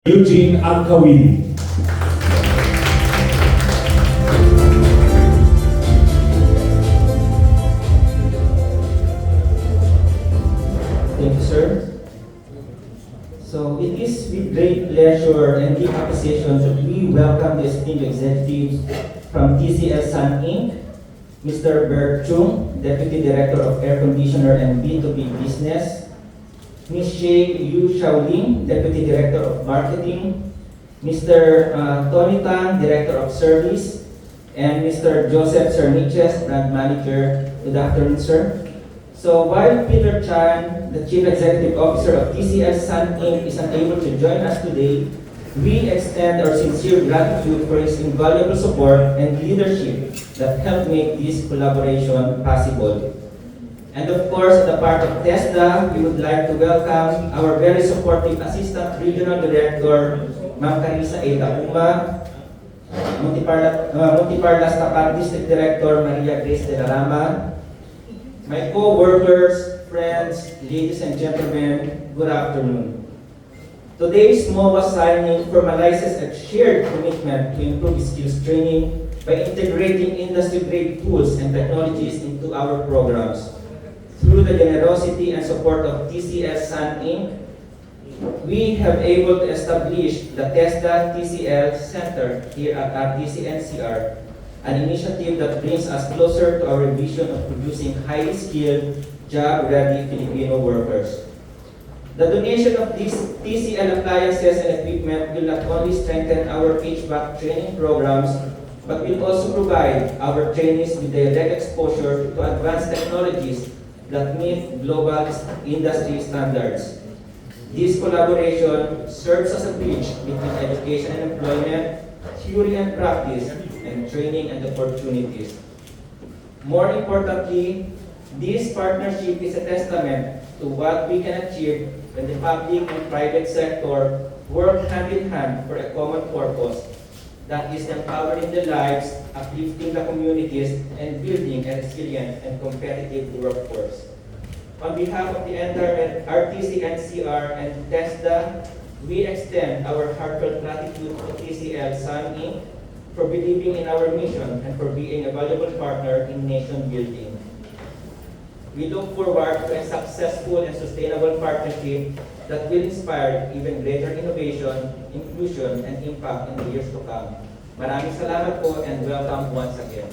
Eugene Alcawili. Thank you, sir. So it is with great pleasure and deep appreciation that we welcome the esteemed executives from TCL Sun Inc., Mr. Bert Chung, Deputy Director of Air Conditioner and B2B Business, Ms. Shay Yu Shaoling, Deputy Director of Marketing, Mr. Tony Tan, Director of Service, and Mr. Joseph Cerniches, Brand Manager. Good afternoon, sir. So while Peter Chan, the Chief Executive Officer of TCL Sun Inc. is unable to join us today, we extend our sincere gratitude for his invaluable support and leadership that helped make this collaboration possible. And of course, on the part of TESDA, we would like to welcome our very supportive Assistant Regional Director, Ma'am Carissa A. Tauma, Muntiparlas Tapat District Director, Maria Grace de la Rama, my co-workers, friends, ladies and gentlemen, good afternoon. Today's MOA signing formalizes a shared commitment to improve skills training by integrating industry-grade tools and technologies into our programs. Through the generosity and support of TCL Sun Inc., we have able to establish the TESDA TCL Center here at RTC NCR, an initiative that brings us closer to our vision of producing highly skilled, job-ready Filipino workers. The donation of these TCL appliances and equipment will not only strengthen our HVAC training programs, but will also provide our trainees with direct exposure to advanced technologies that meet global industry standards. This collaboration serves as a bridge between education and employment, theory and practice, and training and opportunities. More importantly, this partnership is a testament to what we can achieve when the public and private sector work hand in hand for a common purpose, that is empowering the lives, uplifting the communities, and building a resilient and competitive workforce. On behalf of the entire RTC NCR and TESDA, we extend our heartfelt gratitude to TCL Sun Inc. for believing in our mission and for being a valuable partner in nation building. We look forward to a successful and sustainable partnership that will inspire even greater innovation, inclusion, and impact in the years to come. Maraming salamat po and welcome once again.